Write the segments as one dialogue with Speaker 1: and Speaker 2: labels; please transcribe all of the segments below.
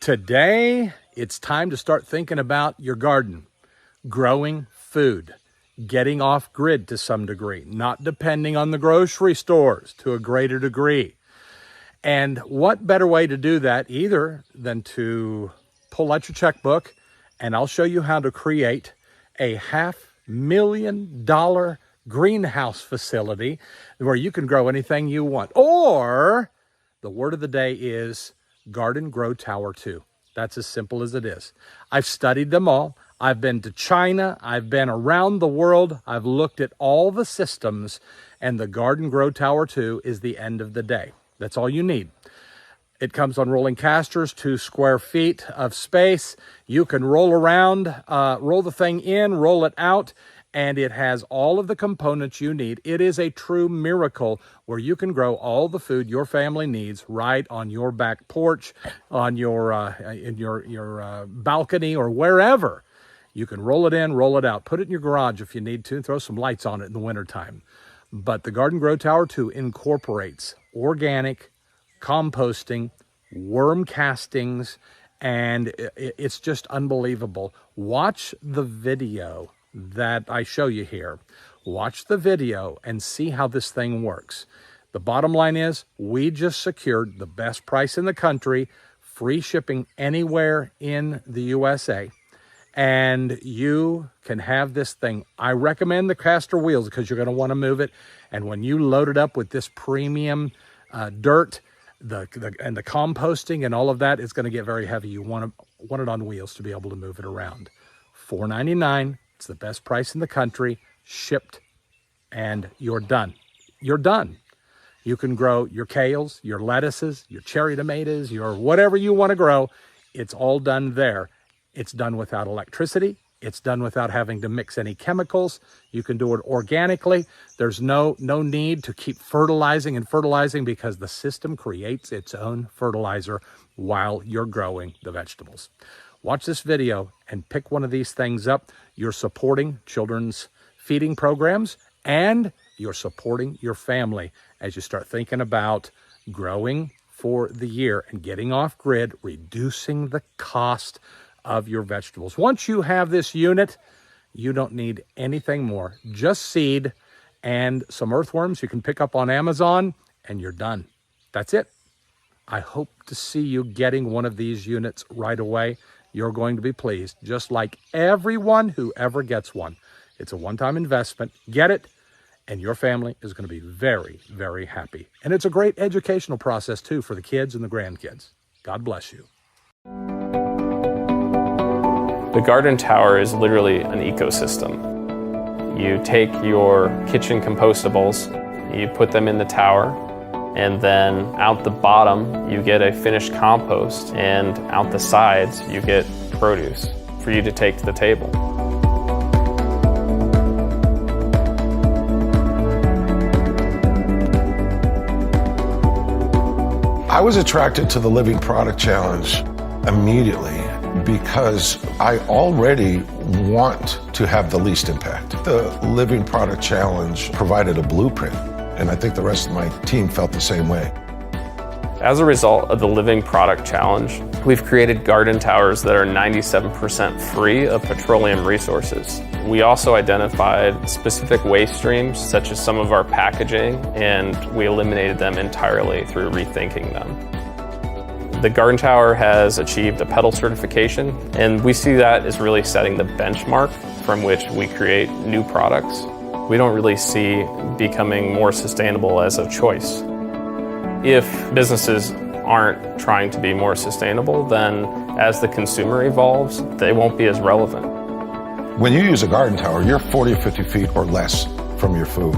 Speaker 1: Today, it's time to start thinking about your garden, growing food, getting off grid to some degree, not depending on the grocery stores to a greater degree. And what better way to do that either than to pull out your checkbook, and I'll show you how to create a $500,000 greenhouse facility where you can grow anything you want. Or the word of the day is Garden Grow Tower 2. That's as simple as it is. I've studied them all. I've been to China. I've been around the world. I've looked at all the systems, and the Garden Grow Tower 2 is the end of the day. That's all you need. It comes on rolling casters, 2 square feet of space. You can roll around, roll the thing in, roll it out, and it has all of the components you need. It is a true miracle where you can grow all the food your family needs right on your back porch, on your in your balcony, or wherever. You can roll it in, roll it out, put it in your garage if you need to, and throw some lights on it in the wintertime. But the Garden Grow Tower 2 incorporates organic, composting, worm castings, and it's just unbelievable. Watch the video that I show you here. Watch the video and see how this thing works. The bottom line is we just secured the best price in the country, free shipping anywhere in the USA, and you can have this thing. I recommend the caster wheels because you're going to want to move it, and when you load it up with this premium dirt, the composting and all of that, it's going to get very heavy. You want it on wheels to be able to move it around. $4.99. It's the best price in the country, shipped, and you're done. You're done. You can grow your kales, your lettuces, your cherry tomatoes, your whatever you want to grow. It's all done there. It's done without electricity. It's done without having to mix any chemicals. You can do it organically. There's no need to keep fertilizing because the system creates its own fertilizer while you're growing the vegetables. Watch this video and pick one of these things up. You're supporting children's feeding programs, and you're supporting your family as you start thinking about growing for the year and getting off grid, reducing the cost of your vegetables. Once you have this unit, you don't need anything more. Just seed and some earthworms you can pick up on Amazon, and you're done. That's it. I hope to see you getting one of these units right away. You're going to be pleased, just like everyone who ever gets one. It's a one-time investment. Get it, and your family is going to be very, very happy. And it's a great educational process, too, for the kids and the grandkids. God bless you.
Speaker 2: The garden tower is literally an ecosystem. You take your kitchen compostables, you put them in the tower, and then out the bottom you get a finished compost, and out the sides you get produce for you to take to the table.
Speaker 3: I was attracted to the Living Product Challenge immediately because I already want to have the least impact. The Living Product Challenge provided a blueprint, and I think the rest of my team felt the same way.
Speaker 2: As a result of the Living Product Challenge, we've created garden towers that are 97% free of petroleum resources. We also identified specific waste streams, such as some of our packaging, and we eliminated them entirely through rethinking them. The garden tower has achieved a PETAL certification, and we see that as really setting the benchmark from which we create new products. We don't really see becoming more sustainable as a choice. If businesses aren't trying to be more sustainable, then as the consumer evolves, they won't be as relevant.
Speaker 3: When you use a garden tower, you're 40 or 50 feet or less from your food,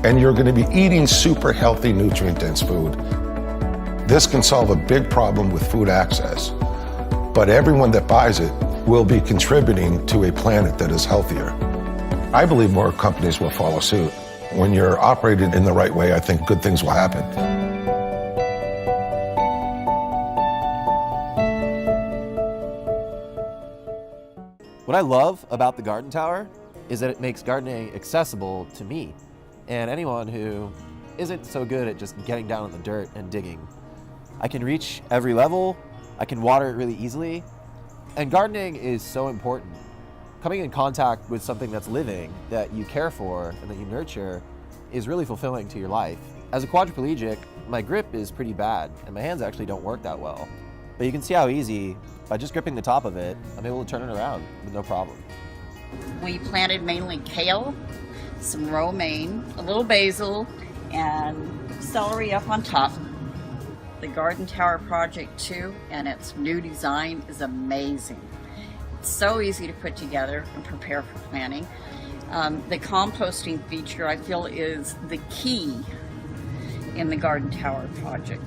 Speaker 3: and you're going to be eating super healthy, nutrient-dense food. This can solve a big problem with food access, but everyone that buys it will be contributing to a planet that is healthier. I believe more companies will follow suit. When you're operated in the right way, I think good things will happen.
Speaker 4: What I love about the garden tower is that it makes gardening accessible to me and anyone who isn't so good at just getting down in the dirt and digging. I can reach every level, I can water it really easily. And gardening is so important. Coming in contact with something that's living, that you care for and that you nurture, is really fulfilling to your life. As a quadriplegic, my grip is pretty bad and my hands actually don't work that well. But you can see how easy, by just gripping the top of it, I'm able to turn it around with no problem.
Speaker 5: We planted mainly kale, some romaine, a little basil, and celery up on top. The Garden Tower Project 2 and its new design is amazing. It's so easy to put together and prepare for planting. The composting feature, I feel, is the key in the Garden Tower Project.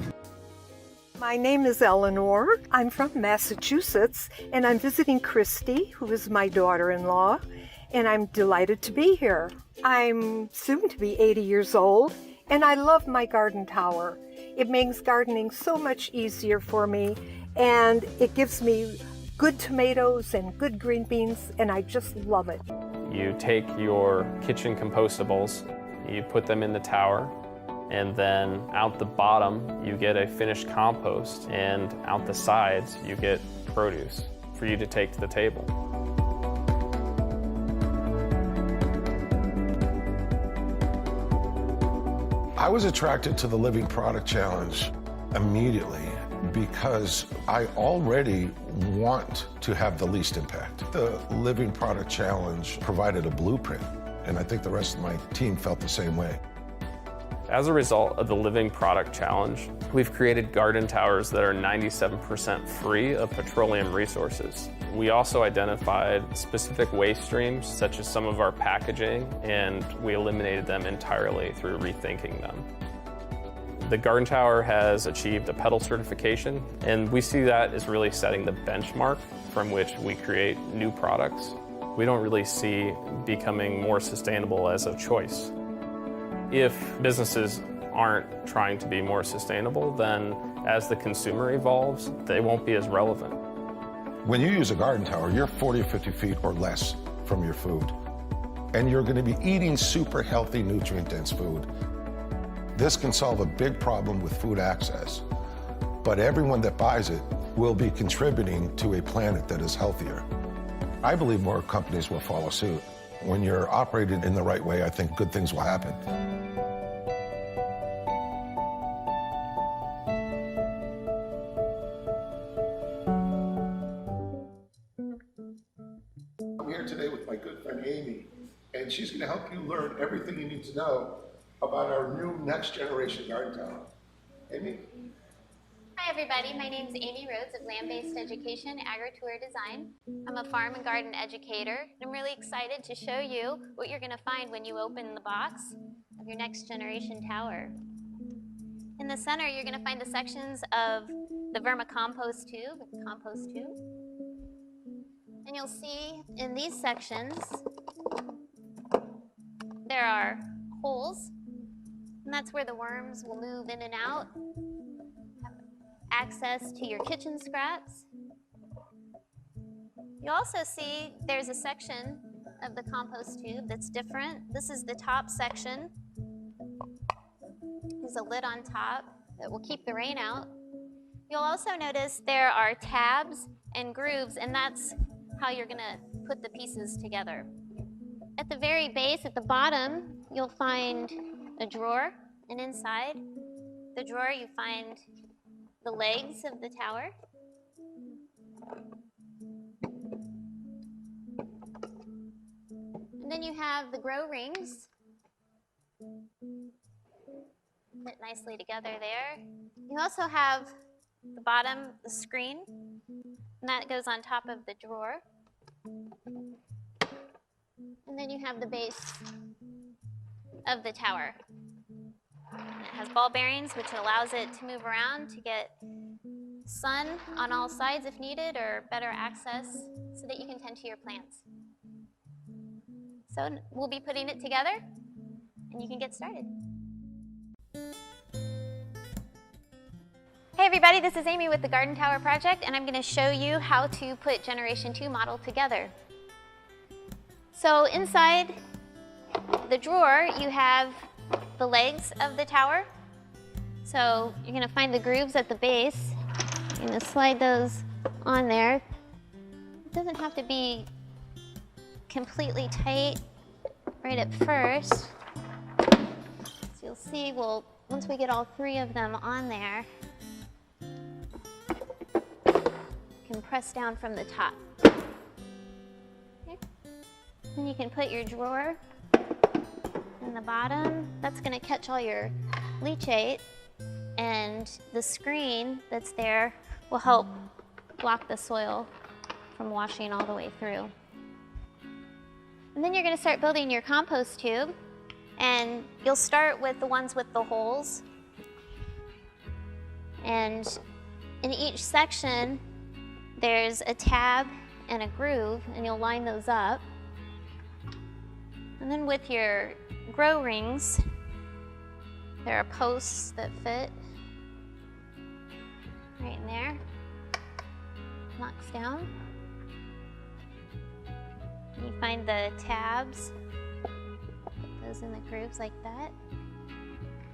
Speaker 6: My name is Eleanor. I'm from Massachusetts, and I'm visiting Christy, who is my daughter-in-law, and I'm delighted to be here. I'm soon to be 80 years old, and I love my garden tower. It makes gardening so much easier for me, and it gives me good tomatoes and good green beans, and I just love it.
Speaker 2: You take your kitchen compostables, you put them in the tower, and then out the bottom you get a finished compost, and out the sides you get produce for you to take to the table.
Speaker 3: I was attracted to the Living Product Challenge immediately because I already want to have the least impact. The Living Product Challenge provided a blueprint, and I think the rest of my team felt the same way.
Speaker 2: As a result of the Living Product Challenge, we've created garden towers that are 97% free of petroleum resources. We also identified specific waste streams, such as some of our packaging, and we eliminated them entirely through rethinking them. The garden tower has achieved a PETAL certification, and we see that as really setting the benchmark from which we create new products. We don't really see becoming more sustainable as a choice. If businesses aren't trying to be more sustainable, then as the consumer evolves, they won't be as relevant.
Speaker 3: When you use a garden tower, you're 40 or 50 feet or less from your food, and you're going to be eating super healthy, nutrient-dense food. This can solve a big problem with food access, but everyone that buys it will be contributing to a planet that is healthier. I believe more companies will follow suit. When you're operated in the right way, I think good things will happen.
Speaker 7: I'm here today with my good friend Amy, and she's going to help you learn everything you need to know about our new next generation garden tower. Amy?
Speaker 8: Hi everybody, my name is Amy Rhodes of Land-Based Education, Agri-Tour Design. I'm a farm and garden educator. I'm really excited to show you what you're going to find when you open the box of your next generation tower. In the center, you're going to find the sections of the vermicompost tube, compost tube. And you'll see in these sections, there are holes, and that's where the worms will move in and out. Access to your kitchen scraps. You also see there's a section of the compost tube that's different. This is the top section. There's a lid on top that will keep the rain out. You'll also notice there are tabs and grooves, and that's how you're going to put the pieces together. At the very base, at the bottom, you'll find a drawer, and inside the drawer you find the legs of the tower. And then you have the grow rings. Fit nicely together there. You also have the bottom, the screen, and that goes on top of the drawer. And then you have the base of the tower. And it has ball bearings, which allows it to move around to get sun on all sides if needed, or better access so that you can tend to your plants. So we'll be putting it together, and you can get started. Hey everybody, this is Amy with the Garden Tower Project, and I'm going to show you how to put Generation 2 model together. So inside the drawer, you have the legs of the tower. So you're going to find the grooves at the base. I'm gonna slide those on there. It doesn't have to be completely tight right at first. So you'll see, once we get all 3 of them on there, you can press down from the top. Okay. Then you can put your drawer in the bottom. That's gonna catch all your leachate, and the screen that's there will help block the soil from washing all the way through. And then you're gonna start building your compost tube, and you'll start with the ones with the holes. And in each section, there's a tab and a groove, and you'll line those up. And then with your grow rings, there are posts that fit right in there. Locks down. You find the tabs, put those in the grooves like that.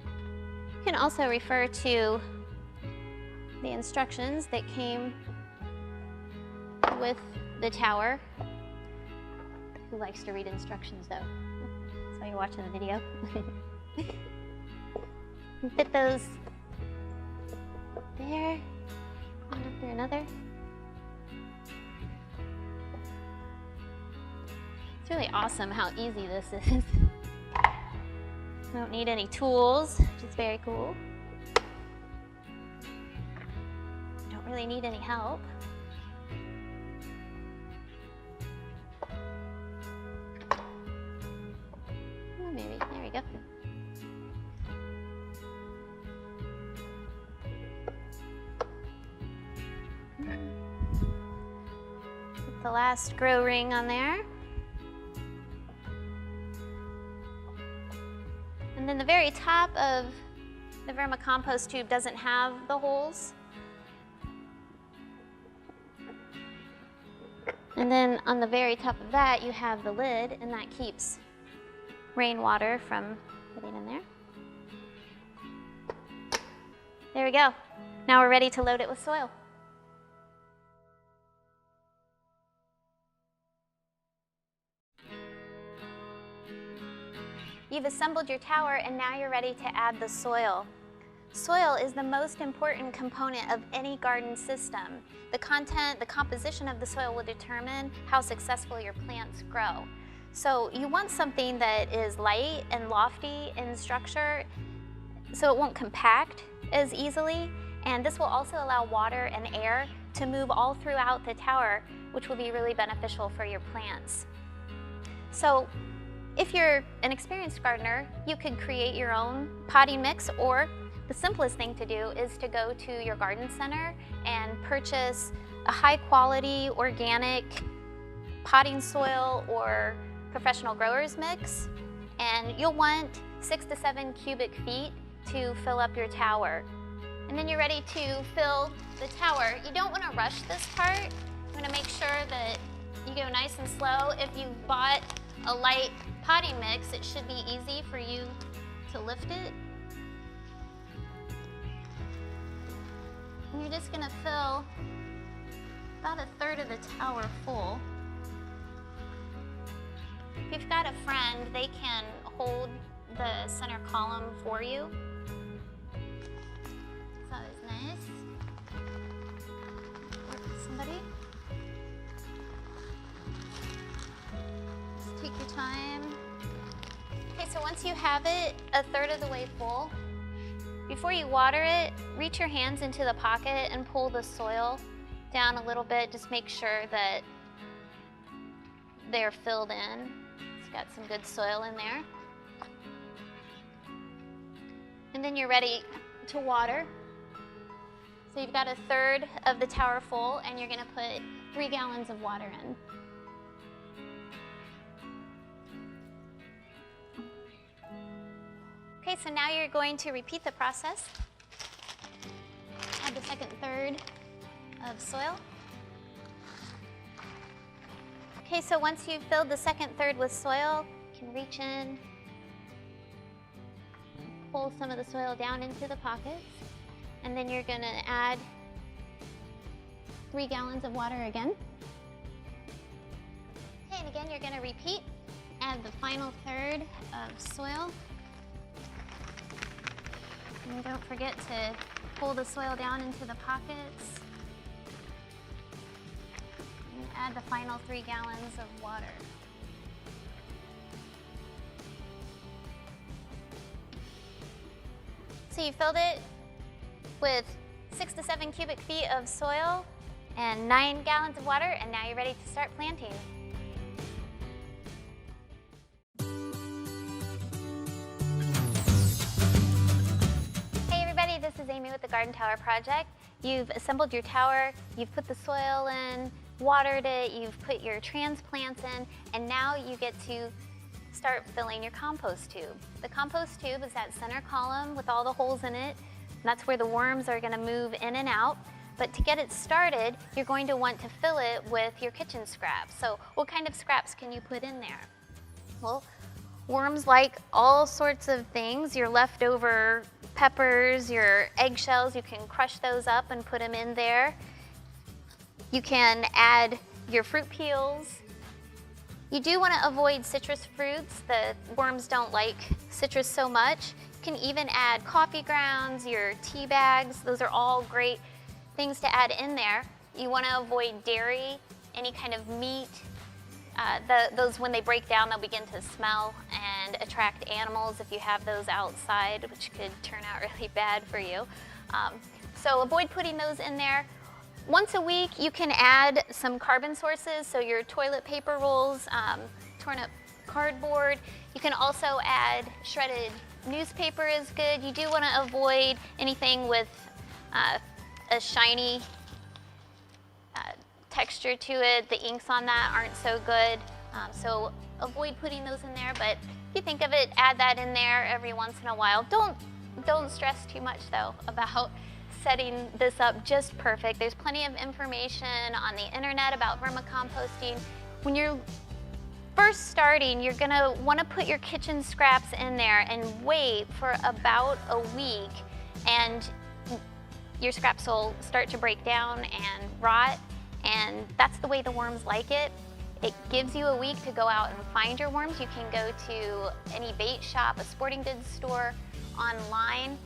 Speaker 8: You can also refer to the instructions that came with the tower. Who likes to read instructions though? That's why you're watching the video. You fit those there, one after another. It's really awesome how easy this is. I don't need any tools, which is very cool. Don't really need any help. Maybe, there we go. Put the last grow ring on there. And then the very top of the vermicompost tube doesn't have the holes. And then on the very top of that, you have the lid, and that keeps rainwater from getting in there. There we go. Now we're ready to load it with soil. You've assembled your tower, and now you're ready to add the soil. Soil is the most important component of any garden system. The content, the composition of the soil will determine how successful your plants grow. So you want something that is light and lofty in structure so it won't compact as easily, and this will also allow water and air to move all throughout the tower, which will be really beneficial for your plants. So if you're an experienced gardener, you could create your own potting mix, or the simplest thing to do is to go to your garden center and purchase a high quality organic potting soil or professional growers mix, and you'll want 6 to 7 cubic feet to fill up your tower. And then you're ready to fill the tower. You don't want to rush this part. You want to make sure that you go nice and slow. If you bought a light potting mix, it should be easy for you to lift it. And you're just going to fill about 1/3 of the tower full. If you've got a friend, they can hold the center column for you. It's always nice. Work with somebody. Just take your time. Okay, so once you have it 1/3 of the way full, before you water it, reach your hands into the pocket and pull the soil down a little bit. Just make sure that they're filled in. It's got some good soil in there. And then you're ready to water. So you've got 1/3 of the tower full, and you're gonna put 3 gallons of water in. Okay, so now you're going to repeat the process. Add the second 1/3 of soil. Okay, so once you've filled the second 1/3 with soil, you can reach in, pull some of the soil down into the pockets, and then you're gonna add 3 gallons of water again. Okay, and again, you're going to repeat. Add the final third of soil. And don't forget to pull the soil down into the pockets. And add the final 3 gallons of water. So you filled it with 6 to 7 cubic feet of soil and 9 gallons of water, and now you're ready to start planting. Hey everybody, this is Amy with the Garden Tower Project. You've assembled your tower, you've put the soil in, watered it, you've put your transplants in, and now you get to start filling your compost tube. The compost tube is that center column with all the holes in it. That's where the worms are going to move in and out. But to get it started, you're going to want to fill it with your kitchen scraps. So what kind of scraps can you put in there? Well, worms like all sorts of things. Your leftover peppers, your eggshells, you can crush those up and put them in there. You can add your fruit peels. You do want to avoid citrus fruits. The worms don't like citrus so much. You can even add coffee grounds, your tea bags. Those are all great things to add in there. You want to avoid dairy, any kind of meat. Those, when they break down, they'll begin to smell and attract animals if you have those outside, which could turn out really bad for you. So avoid putting those in there. Once a week, you can add some carbon sources, so your toilet paper rolls, torn up cardboard. You can also add shredded newspaper is good. You do want to avoid anything with a shiny texture to it. The inks on that aren't so good, so avoid putting those in there, but if you think of it, add that in there every once in a while. Don't stress too much though about setting this up just perfect. There's plenty of information on the internet about vermicomposting. When you're first starting, you're gonna wanna put your kitchen scraps in there and wait for about a week, and your scraps will start to break down and rot, and that's the way the worms like it. It gives you a week to go out and find your worms. You can go to any bait shop, a sporting goods store, online,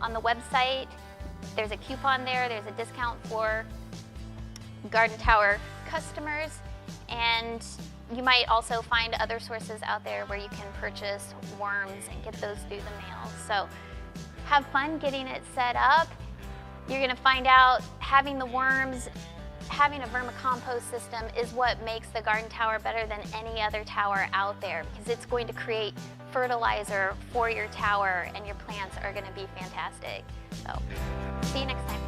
Speaker 8: on the website. There's a coupon there, there's a discount for Garden Tower customers, and you might also find other sources out there where you can purchase worms and get those through the mail. So have fun getting it set up. You're gonna find out having the worms, having a vermicompost system is what makes the Garden Tower better than any other tower out there, because it's going to create fertilizer for your tower and your plants are gonna be fantastic. So, see you next time.